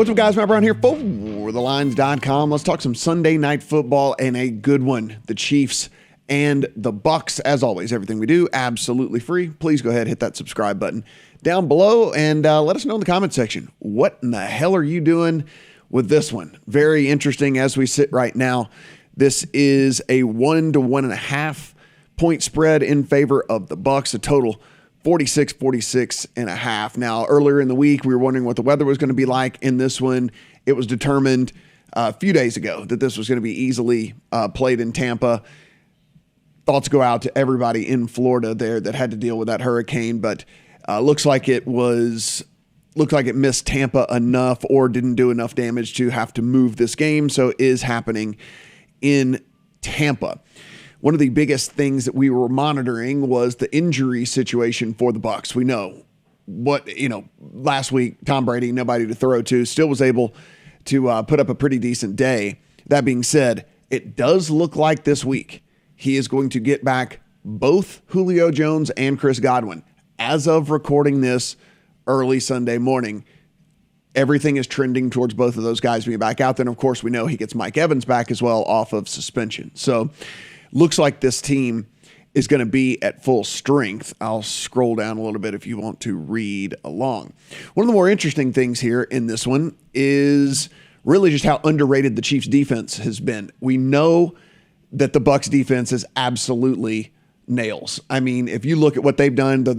What's up, guys? Matt Brown here for TheLines.com. Let's talk some Sunday night football and a good one. The Chiefs and the Bucs. As always, everything we do, absolutely free. Please go ahead, hit that subscribe button down below, and let us know in the comment section. What in the hell are you doing with this one? Very interesting as we sit right now. This is a 1 to 1.5 point spread in favor of the Bucs. A total 46.5. Now, earlier in the week, we were wondering what the weather was going to be like in this one. It was determined a few days ago that this was going to be easily played in Tampa. Thoughts go out to everybody in Florida there that had to deal with that hurricane, but looks like it missed Tampa enough or didn't do enough damage to have to move this game. So it is happening in Tampa. One of the biggest things that we were monitoring was the injury situation for the Bucs. We know last week, Tom Brady, nobody to throw to, still was able to put up a pretty decent day. That being said, it does look like this week he is going to get back both Julio Jones and Chris Godwin. As of recording this early Sunday morning, everything is trending towards both of those guys being back out. Then, of course, we know he gets Mike Evans back as well off of suspension. So looks like this team is going to be at full strength. I'll scroll down a little bit if you want to read along. One of the more interesting things here in this one is really just how underrated the Chiefs defense has been. We know that the Bucs defense is absolutely nails. I mean, if you look at what they've done, they're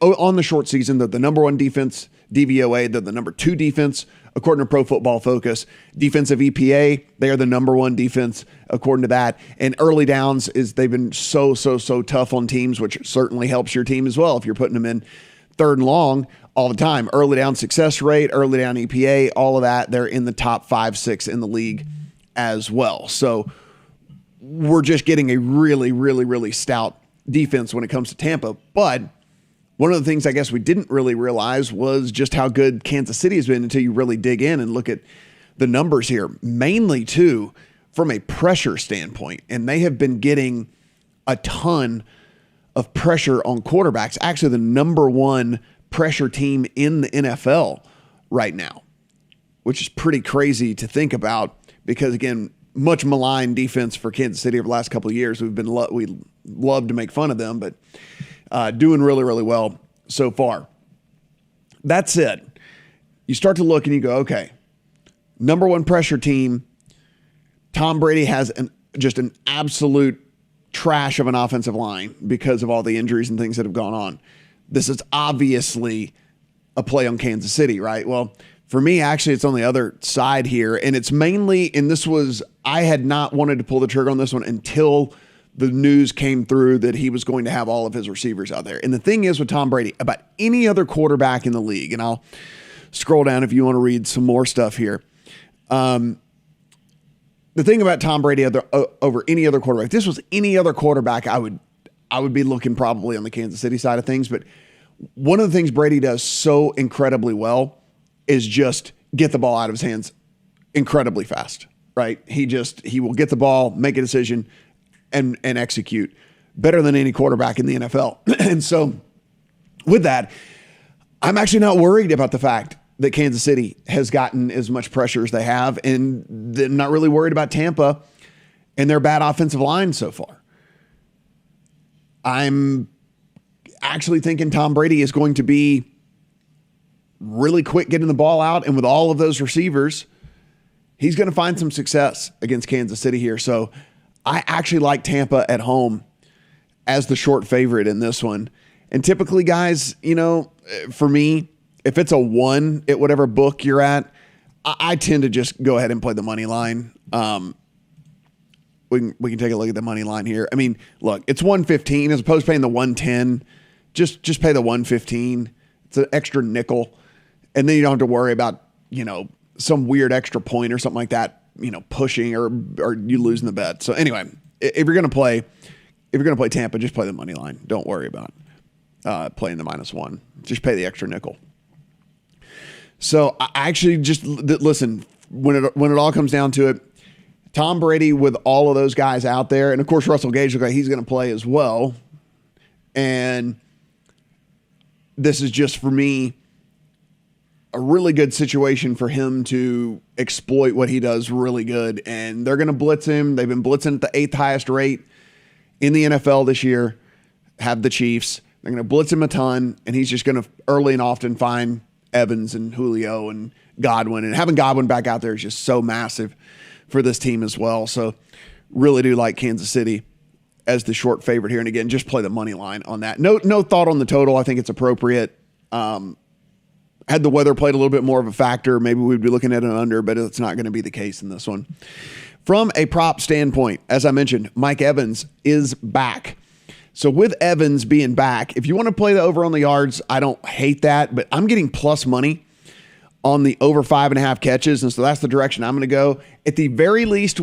on the short season, they're the number one defense DVOA, they're the number two defense according to Pro Football Focus. Defensive EPA, they are the number one defense according to that. And early downs they've been so tough on teams, which certainly helps your team as well if you're putting them in third and long all the time. Early down success rate, early down EPA, all of that, they're in the top 5-6 in the league as well. So we're just getting a really stout defense when it comes to Tampa. But one of the things I guess we didn't really realize was just how good Kansas City has been until you really dig in and look at the numbers here, mainly too from a pressure standpoint. And they have been getting a ton of pressure on quarterbacks, actually the number one pressure team in the NFL right now, which is pretty crazy to think about because, again, much maligned defense for Kansas City over the last couple of years. We love to make fun of them, but doing really well so far. That said, you start to look and you go, okay, number one pressure team. Tom Brady has just an absolute trash of an offensive line because of all the injuries and things that have gone on. This is obviously a play on Kansas City, right? Well, for me, actually, it's on the other side here, and it's mainly, and I had not wanted to pull the trigger on this one until the news came through that he was going to have all of his receivers out there. And the thing is with Tom Brady, about any other quarterback in the league, and I'll scroll down if you want to read some more stuff here. The thing about Tom Brady over any other quarterback, if this was any other quarterback, I would be looking probably on the Kansas City side of things. But one of the things Brady does so incredibly well is just get the ball out of his hands incredibly fast, right? He will get the ball, make a decision, and execute better than any quarterback in the NFL. And so with that, I'm actually not worried about the fact that Kansas City has gotten as much pressure as they have, and they're not really worried about Tampa and their bad offensive line so far. I'm actually thinking Tom Brady is going to be really quick getting the ball out, and with all of those receivers, he's going to find some success against Kansas City here. So I actually like Tampa at home as the short favorite in this one. And typically, guys, for me, if it's a 1 at whatever book you're at, I tend to just go ahead and play the money line. We can take a look at the money line here. I mean, look, it's 115 as opposed to paying the 110. Just pay the 115. It's an extra nickel. And then you don't have to worry about, some weird extra point or something like that, pushing or you losing the bet. So anyway, if you're going to play Tampa, just play the money line. Don't worry about playing the -1. Just pay the extra nickel. So I actually just listen, when it all comes down to it, Tom Brady with all of those guys out there, and of course Russell Gage looks like he's going to play as well. And this is just for me a really good situation for him to exploit what he does really good. And they're going to blitz him. They've been blitzing at the 8th highest rate in the NFL this year, have the Chiefs. They're going to blitz him a ton, and he's just going to early and often find Evans and Julio and Godwin. And having Godwin back out there is just so massive for this team as well. So really do like Kansas City as the short favorite here. And again, just play the money line on that. No thought on the total. I think it's appropriate. Had the weather played a little bit more of a factor, maybe we'd be looking at an under, but it's not going to be the case in this one. From a prop standpoint, as I mentioned, Mike Evans is back. So with Evans being back, if you want to play the over on the yards, I don't hate that, but I'm getting plus money on the over 5.5 catches. And so that's the direction I'm going to go. At the very least,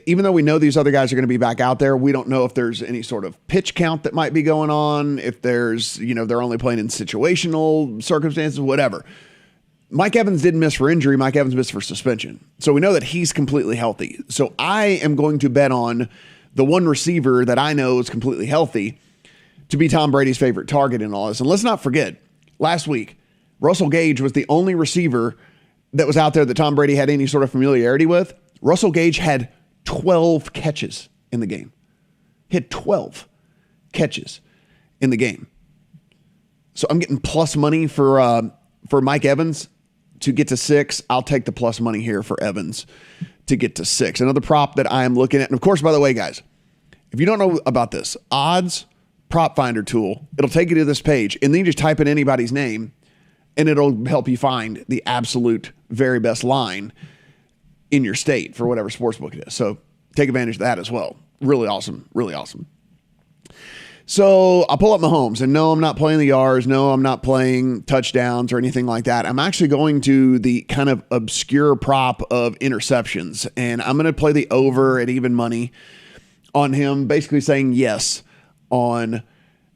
even though we know these other guys are going to be back out there, we don't know if there's any sort of pitch count that might be going on, if there's, they're only playing in situational circumstances, whatever. Mike Evans didn't miss for injury. Mike Evans missed for suspension. So we know that he's completely healthy. So I am going to bet on the one receiver that I know is completely healthy to be Tom Brady's favorite target in all this. And let's not forget, last week, Russell Gage was the only receiver that was out there that Tom Brady had any sort of familiarity with. Russell Gage had 12 catches in the game. He had 12 catches in the game. So I'm getting plus money for Mike Evans to get to 6. I'll take the plus money here for Evans to get to 6. Another prop that I am looking at. And of course, by the way, guys, if you don't know about this, odds prop finder tool, it'll take you to this page and then you just type in anybody's name and it'll help you find the absolute very best line in your state for whatever sportsbook it is. So take advantage of that as well. Really awesome. Really awesome. So I'll pull up Mahomes, and no, I'm not playing the yards. No, I'm not playing touchdowns or anything like that. I'm actually going to the kind of obscure prop of interceptions, and I'm going to play the over at even money on him, basically saying yes on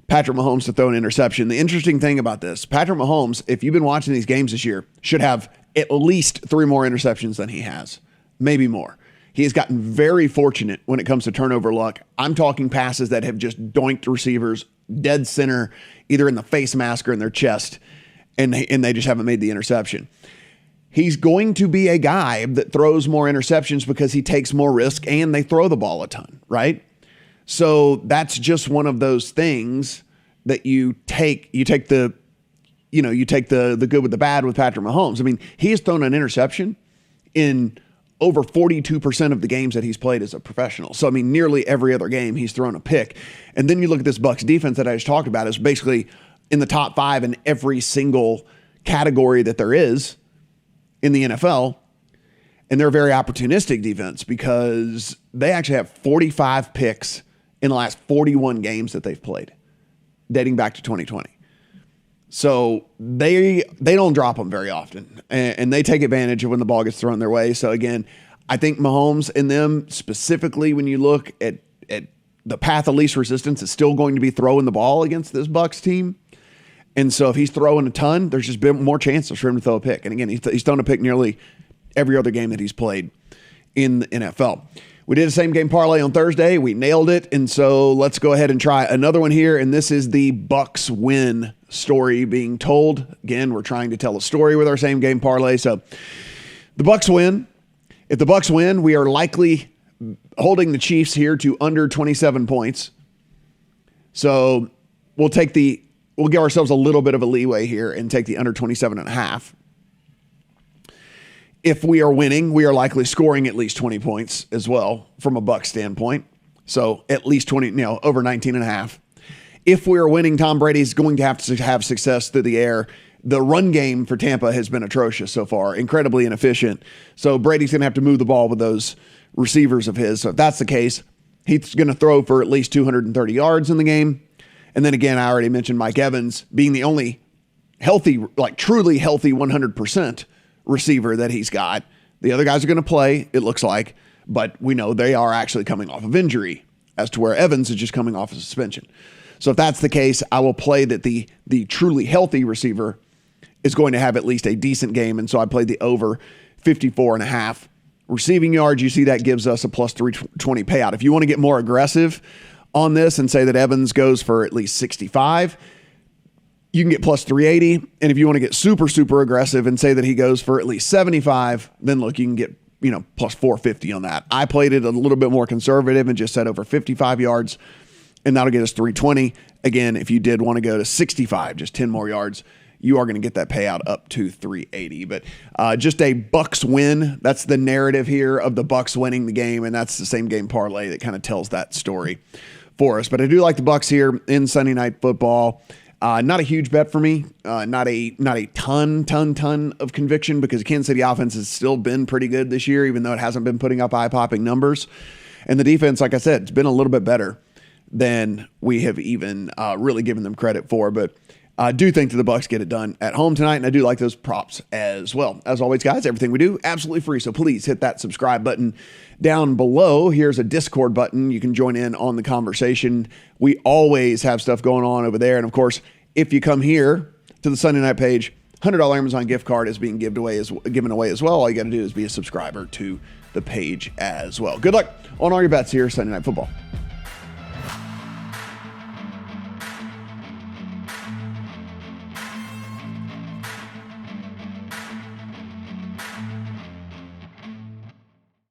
Patrick Mahomes to throw an interception. The interesting thing about this, Patrick Mahomes, if you've been watching these games this year, should have at least 3 more interceptions than he has, maybe more. He has gotten very fortunate when it comes to turnover luck. I'm talking passes that have just doinked receivers dead center, either in the face mask or in their chest, and they just haven't made the interception. He's going to be a guy that throws more interceptions because he takes more risk and they throw the ball a ton, right? So that's just one of those things that you take the good with the bad with Patrick Mahomes. I mean, he has thrown an interception in over 42% of the games that he's played as a professional. So, I mean, nearly every other game he's thrown a pick. And then you look at this Bucs defense that I just talked about is basically in the top 5 in every single category that there is in the NFL. And they're a very opportunistic defense because they actually have 45 picks in the last 41 games that they've played, dating back to 2020. So they don't drop them very often, and they take advantage of when the ball gets thrown their way. So again, I think Mahomes and them specifically, when you look at the path of least resistance, is still going to be throwing the ball against this Bucs team. And so if he's throwing a ton, there's just been more chances for him to throw a pick. And again, he's thrown a pick nearly every other game that he's played in the NFL. We did a same game parlay on Thursday. We nailed it. And so let's go ahead and try another one here. And this is the Bucs win story being told. Again, we're trying to tell a story with our same game parlay. So the Bucs win. If the Bucs win, we are likely holding the Chiefs here to under 27 points. So we'll give ourselves a little bit of a leeway here and take the under 27.5. If we are winning, we are likely scoring at least 20 points as well from a Bucs standpoint. So at least 20, over 19.5. If we are winning, Tom Brady's going to have success through the air. The run game for Tampa has been atrocious so far, incredibly inefficient. So Brady's going to have to move the ball with those receivers of his. So if that's the case, he's going to throw for at least 230 yards in the game. And then again, I already mentioned Mike Evans being the only healthy, truly healthy 100% receiver that he's got. The other guys are going to play, it looks like, but we know they are actually coming off of injury, as to where Evans is just coming off of suspension. So if that's the case, I will play that the truly healthy receiver is going to have at least a decent game. And so I played the over 54.5 receiving yards. You see that gives us a plus 320 payout. If you want to get more aggressive on this and say that Evans goes for at least 65, you can get plus 380. And if you want to get super, super aggressive and say that he goes for at least 75, then look, you can get, plus 450 on that. I played it a little bit more conservative and just said over 55 yards, and that'll get us 320. Again, if you did want to go to 65, just 10 more yards, you are going to get that payout up to 380. But just a Bucs win. That's the narrative here of the Bucs winning the game, and that's the same game parlay that kind of tells that story for us. But I do like the Bucs here in Sunday Night Football. Not a huge bet for me. Not a ton of conviction, because the Kansas City offense has still been pretty good this year, even though it hasn't been putting up eye-popping numbers. And the defense, like I said, it's been a little bit better than we have even really given them credit for. But I do think that the Bucs get it done at home tonight, and I do like those props as well. As always, guys, everything we do, absolutely free. So please hit that subscribe button down below. Here's a Discord button. You can join in on the conversation. We always have stuff going on over there. And, of course, if you come here to the Sunday Night page, $100 Amazon gift card is being given away as well. All you got to do is be a subscriber to the page as well. Good luck on all your bets here Sunday Night Football.